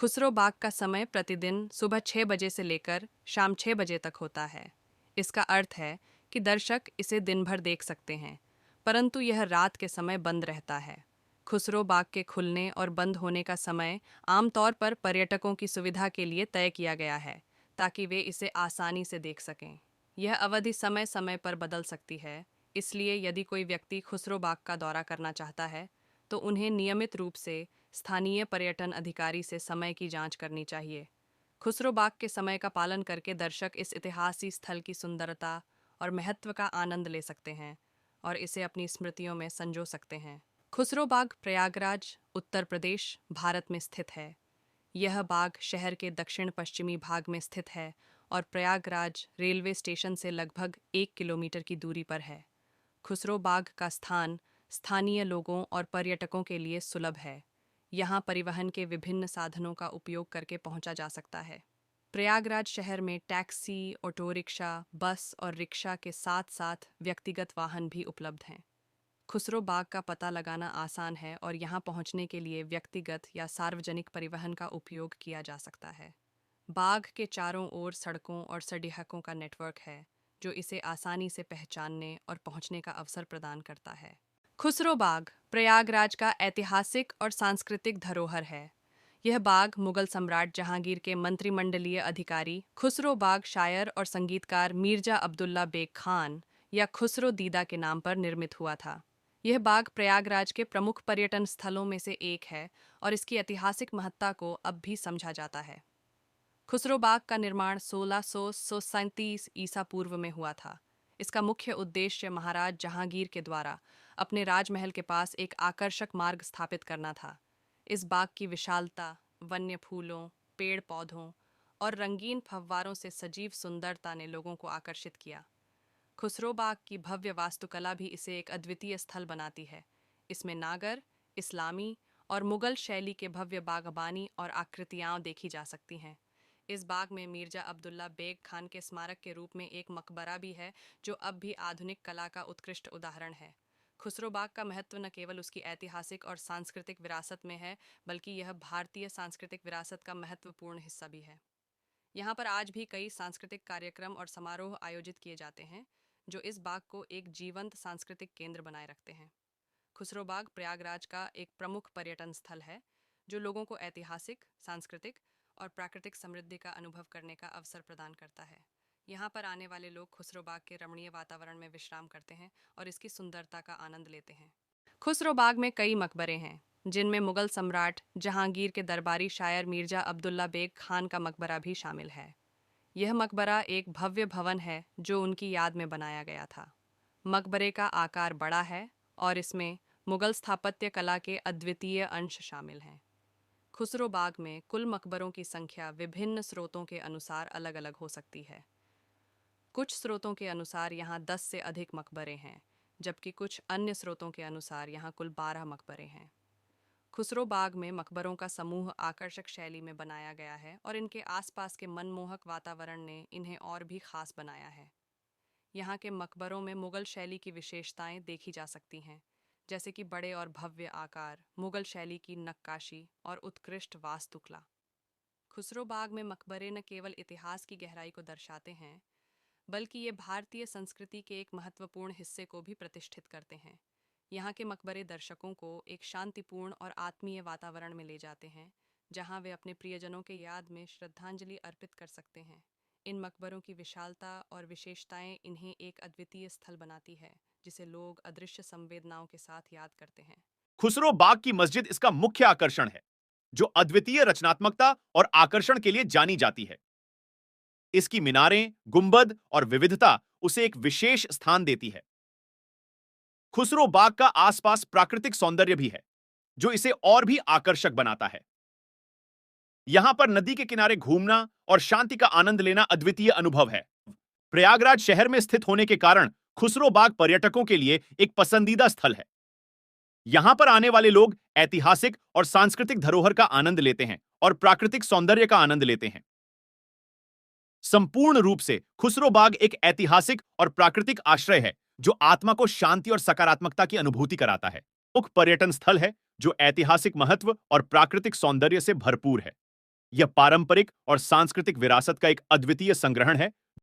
खुसरो बाग का समय प्रतिदिन सुबह 6 बजे से लेकर शाम 6 बजे तक होता है। इसका अर्थ है कि दर्शक इसे दिन भर देख सकते हैं, परंतु यह रात के समय बंद रहता है। खुसरो बाग के खुलने और बंद होने का समय आमतौर पर पर्यटकों की सुविधा के लिए तय किया गया है, ताकि वे इसे आसानी से देख सकें। यह अवधि समय समय पर बदल सकती है, इसलिए यदि कोई व्यक्ति खुसरो बाग का दौरा करना चाहता है, तो उन्हें नियमित रूप से स्थानीय पर्यटन अधिकारी से समय की जांच करनी चाहिए। खुसरो बाग के समय का पालन करके दर्शक इस इतिहासी स्थल की सुंदरता और महत्व का आनंद ले सकते हैं और इसे अपनी स्मृतियों में संजो सकते हैं। खुसरो बाग प्रयागराज, उत्तर प्रदेश, भारत में स्थित है। यह बाग शहर के दक्षिण पश्चिमी भाग में स्थित है और प्रयागराज रेलवे स्टेशन से लगभग 1 किलोमीटर की दूरी पर है। खुसरो बाग का स्थान स्थानीय लोगों और पर्यटकों के लिए सुलभ है। यहाँ परिवहन के विभिन्न साधनों का उपयोग करके पहुँचा जा सकता है। प्रयागराज शहर में टैक्सी, ऑटो रिक्शा, बस और रिक्शा के साथ साथ व्यक्तिगत वाहन भी उपलब्ध हैं। खुसरो बाग का पता लगाना आसान है और यहाँ पहुँचने के लिए व्यक्तिगत या सार्वजनिक परिवहन का उपयोग किया जा सकता है। बाग के चारों ओर सड़कों और सड़कों का नेटवर्क है, जो इसे आसानी से पहचानने और पहुँचने का अवसर प्रदान करता है। खुसरो बाग प्रयागराज का ऐतिहासिक और सांस्कृतिक धरोहर है। यह बाग मुगल सम्राट जहांगीर के मंत्रिमंडलीय अधिकारी खुसरो बाग शायर और संगीतकार मिर्जा अब्दुल्ला बेग खान या खुसरो दीदा के नाम पर निर्मित हुआ था। यह बाग प्रयागराज के प्रमुख पर्यटन स्थलों में से एक है और इसकी ऐतिहासिक महत्ता को अब भी समझा जाता है। खुसरो बाग का निर्माण 1637 ईसा पूर्व में हुआ था। इसका मुख्य उद्देश्य महाराज जहांगीर के द्वारा अपने राजमहल के पास एक आकर्षक मार्ग स्थापित करना था। इस बाग की विशालता, वन्य फूलों, पेड़ पौधों और रंगीन फव्वारों से सजीव सुंदरता ने लोगों को आकर्षित किया। खुसरो बाग की भव्य वास्तुकला भी इसे एक अद्वितीय स्थल बनाती है। इसमें नागर, इस्लामी और मुगल शैली के भव्य बागबानी और आकृतियां देखी जा सकती हैं। इस बाग में मिर्जा अब्दुल्ला बेग खान के स्मारक के रूप में एक मकबरा भी है, जो अब भी आधुनिक कला का उत्कृष्ट उदाहरण है। खुसरो बाग का महत्व न केवल उसकी ऐतिहासिक और सांस्कृतिक विरासत में है, बल्कि यह भारतीय सांस्कृतिक विरासत का महत्वपूर्ण हिस्सा भी है। यहाँ पर आज भी कई सांस्कृतिक कार्यक्रम और समारोह आयोजित किए जाते हैं, जो इस बाग को एक जीवंत सांस्कृतिक केंद्र बनाए रखते हैं। खुसरो बाग प्रयागराज का एक प्रमुख पर्यटन स्थल है, जो लोगों को ऐतिहासिक, सांस्कृतिक और प्राकृतिक समृद्धि का अनुभव करने का अवसर प्रदान करता है। यहाँ पर आने वाले लोग खुसरो बाग के रमणीय वातावरण में विश्राम करते हैं और इसकी सुंदरता का आनंद लेते हैं। खुसरो बाग में कई मकबरे हैं, जिनमें मुगल सम्राट जहांगीर के दरबारी शायर मिर्जा अब्दुल्ला बेग खान का मकबरा भी शामिल है। यह मकबरा एक भव्य भवन है जो उनकी याद में बनाया गया था। मकबरे का आकार बड़ा है और इसमें मुगल स्थापत्य कला के अद्वितीय अंश शामिल हैं। खुसरो बाग में कुल मकबरों की संख्या विभिन्न स्रोतों के अनुसार अलग-अलग हो सकती है। कुछ स्रोतों के अनुसार यहाँ 10 से अधिक मकबरे हैं, जबकि कुछ अन्य स्रोतों के अनुसार यहाँ कुल 12 मकबरे हैं। खुसरो बाग में मकबरों का समूह आकर्षक शैली में बनाया गया है और इनके आसपास के मनमोहक वातावरण ने इन्हें और भी खास बनाया है। यहाँ के मकबरों में मुगल शैली की विशेषताएं देखी जा सकती हैं, जैसे कि बड़े और भव्य आकार, मुगल शैली की नक्काशी और उत्कृष्ट वास्तुकला। खुसरो बाग में मकबरे न केवल इतिहास की गहराई को दर्शाते हैं, बल्कि ये भारतीय संस्कृति के एक महत्वपूर्ण हिस्से को भी प्रतिष्ठित करते हैं। यहाँ के मकबरे दर्शकों को एक शांतिपूर्ण और आत्मीय वातावरण में ले जाते हैं, जहाँ वे अपने प्रियजनों के याद में श्रद्धांजलि अर्पित कर सकते हैं। इन मकबरों की विशालता और विशेषताएं इन्हें एक अद्वितीय स्थल बनाती है, जिसे लोग अदृश्य संवेदनाओं के साथ याद करते हैं। खुसरो बाग की मस्जिद इसका मुख्य आकर्षण है, जो अद्वितीय रचनात्मकता और आकर्षण के लिए जानी जाती है। इसकी मीनारें, गुंबद और विविधता उसे एक विशेष स्थान देती है। खुसरो बाग का आसपास प्राकृतिक सौंदर्य भी है, जो इसे और भी आकर्षक बनाता है। यहां पर नदी के किनारे घूमना और शांति का आनंद लेना अद्वितीय अनुभव है। प्रयागराज शहर में स्थित होने के कारण खुसरो बाग पर्यटकों के लिए एक पसंदीदा स्थल है। यहां पर आने वाले लोग ऐतिहासिक और सांस्कृतिक धरोहर का आनंद लेते हैं और प्राकृतिक सौंदर्य का आनंद लेते हैं। संपूर्ण रूप से खुसरो बाग एक ऐतिहासिक और प्राकृतिक आश्रय है, जो आत्मा को शांति और सकारात्मकता की अनुभूति कराता है। मुख्य पर्यटन स्थल है, जो ऐतिहासिक महत्व और प्राकृतिक सौंदर्य से भरपूर है। यह पारंपरिक और सांस्कृतिक विरासत का एक अद्वितीय संग्रहण है